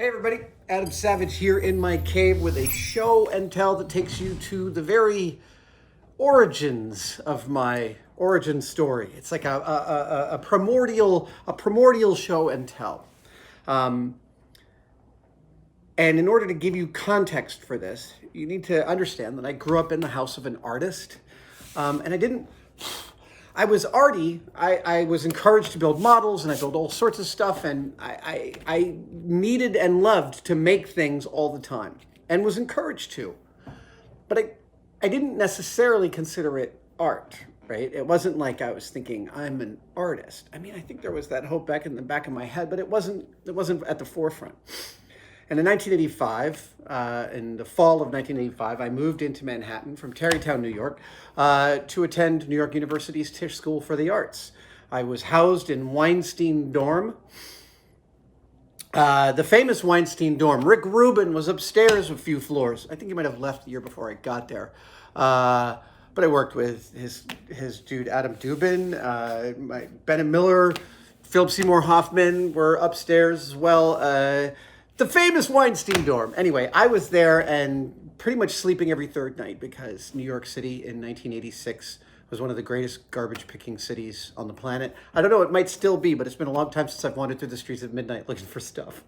Hey everybody, Adam Savage here in my cave with a show and tell that takes you to the very origins of my origin story. It's like a primordial show and tell. And in order to give you context for this, you need to understand that I grew up in the house of an artist. And I was arty. I was encouraged to build models and I built all sorts of stuff. And I needed and loved to make things all the time and was encouraged to. But I didn't necessarily consider it art, right? It wasn't like I was thinking I'm an artist. I mean, I think there was that hope back in the back of my head, but it wasn't at the forefront. And in 1985, in the fall of 1985, I moved into Manhattan from Tarrytown, New York, to attend New York University's Tisch School for the Arts. I was housed in Weinstein Dorm. The famous Weinstein Dorm. Rick Rubin was upstairs a few floors. I think he might have left the year before I got there. But I worked with his dude, Abe Dieckman, Bennett Miller, Philip Seymour Hoffman were upstairs as well. The famous Weinstein Dorm. Anyway, I was there and pretty much sleeping every third night because New York City in 1986 was one of the greatest garbage picking cities on the planet. I don't know, it might still be, but it's been a long time since I've wandered through the streets at midnight looking for stuff.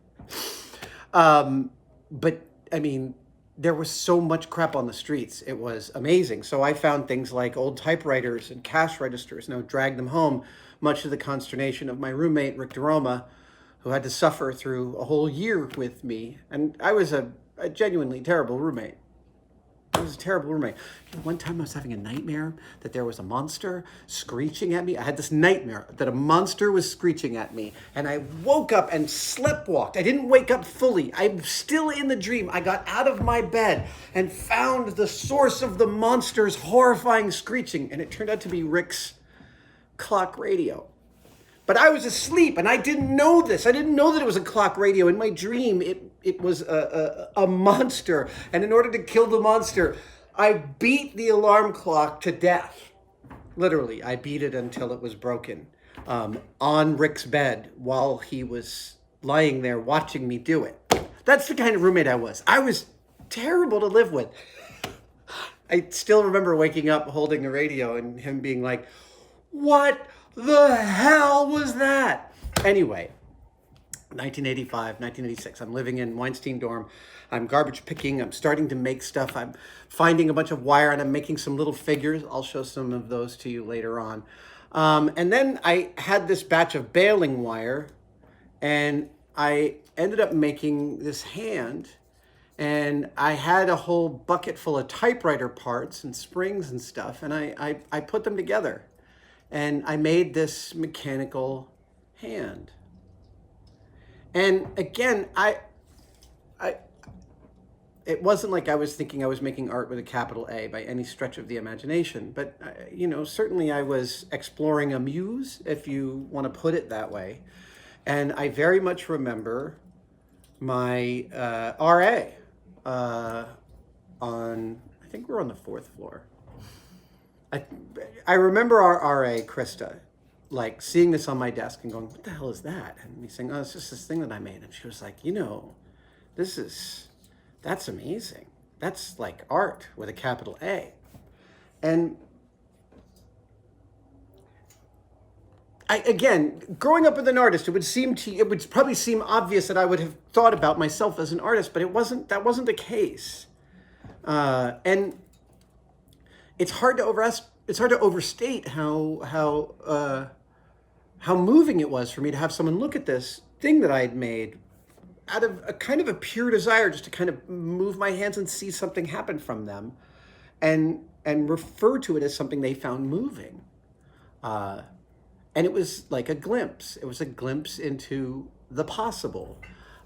But I mean, there was so much crap on the streets. It was amazing. So I found things like old typewriters and cash registers and I would drag them home, much to the consternation of my roommate, Rick DeRoma, who had to suffer through a whole year with me. And I was a genuinely terrible roommate. I was a terrible roommate. One time I was having a nightmare that there was a monster screeching at me. I had this nightmare that a monster was screeching at me. And I woke up and sleptwalked. I didn't wake up fully. I'm still in the dream. I got out of my bed and found the source of the monster's horrifying screeching. And it turned out to be Rick's clock radio. But I was asleep and I didn't know this. I didn't know that it was a clock radio. In my dream, it was a monster. And in order to kill the monster, I beat the alarm clock to death. Literally, I beat it until it was broken on Rick's bed while he was lying there watching me do it. That's the kind of roommate I was. I was terrible to live with. I still remember waking up holding the radio and him being like, "What the hell was that?" Anyway, 1985, 1986, I'm living in Weinstein Dorm. I'm garbage picking. I'm starting to make stuff. I'm finding a bunch of wire and I'm making some little figures. I'll show some of those to you later on. And then I had this batch of baling wire and I ended up making this hand. And I had a whole bucket full of typewriter parts and springs and stuff. And I put them together. And I made this mechanical hand. And again, it wasn't like I was thinking I was making art with a capital A by any stretch of the imagination. But, certainly I was exploring a muse, if you want to put it that way. And I very much remember my RA on, I think we're on the fourth floor. I remember our RA, Krista, like seeing this on my desk and going, "What the hell is that?" And me saying, "Oh, it's just this thing that I made." And she was like, that's amazing. That's like art with a capital A. And again, growing up with an artist, it would probably seem obvious that I would have thought about myself as an artist, but that wasn't the case. And it's hard to overstate how moving it was for me to have someone look at this thing that I had made out of a kind of a pure desire just to kind of move my hands and see something happen from them and refer to it as something they found moving. And it was like a glimpse. It was a glimpse into the possible.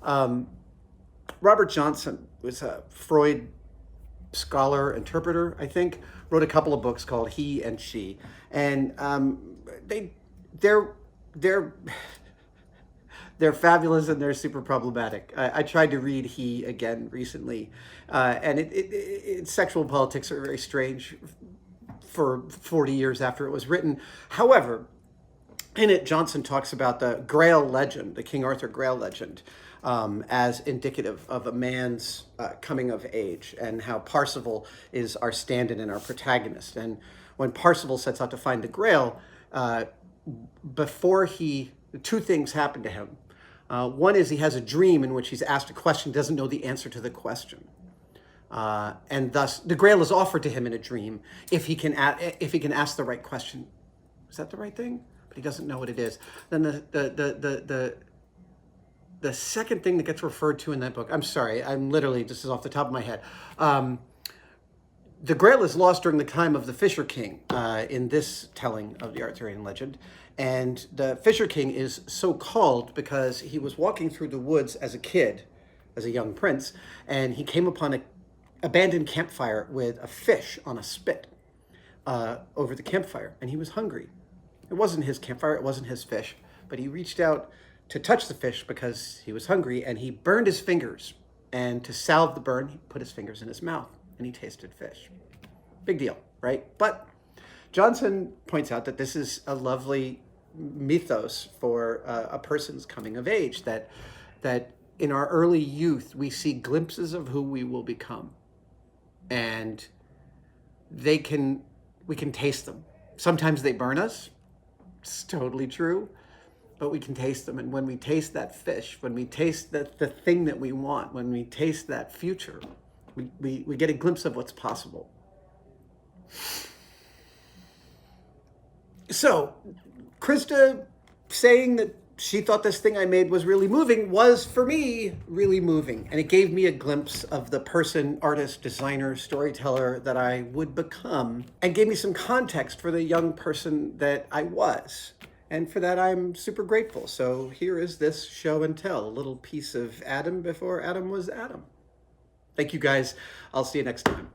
Robert Johnson was a Freud scholar, interpreter, I think, wrote a couple of books called He and She. And they're fabulous and they're super problematic. I tried to read He again recently, and sexual politics are very strange for 40 years after it was written. However, in it, Johnson talks about the Grail legend, the King Arthur Grail legend, as indicative of a man's coming of age, and how Parsifal is our stand-in and our protagonist. And when Parsifal sets out to find the Grail, two things happen to him. One is he has a dream in which he's asked a question, doesn't know the answer to the question. And thus the Grail is offered to him in a dream if he can ask the right question. Is that the right thing? But he doesn't know what it is. Then the second thing that gets referred to in that book, I'm sorry, I'm literally, this is off the top of my head. The Grail is lost during the time of the Fisher King in this telling of the Arthurian legend. And the Fisher King is so called because he was walking through the woods as a kid, as a young prince, and he came upon an abandoned campfire with a fish on a spit over the campfire, and he was hungry. It wasn't his campfire, it wasn't his fish, but he reached out to touch the fish because he was hungry, and he burned his fingers. And to salve the burn, he put his fingers in his mouth, and he tasted fish. Big deal, right? But Johnson points out that this is a lovely mythos for a person's coming of age, that in our early youth, we see glimpses of who we will become. And we can taste them. Sometimes they burn us. It's totally true. But we can taste them. And when we taste that fish, when we taste the thing that we want, when we taste that future, we get a glimpse of what's possible. So, Krista saying that she thought this thing I made was really moving was, for me, really moving. And it gave me a glimpse of the person, artist, designer, storyteller that I would become, and gave me some context for the young person that I was. And for that, I'm super grateful. So here is this show and tell, a little piece of Adam before Adam was Adam. Thank you, guys. I'll see you next time.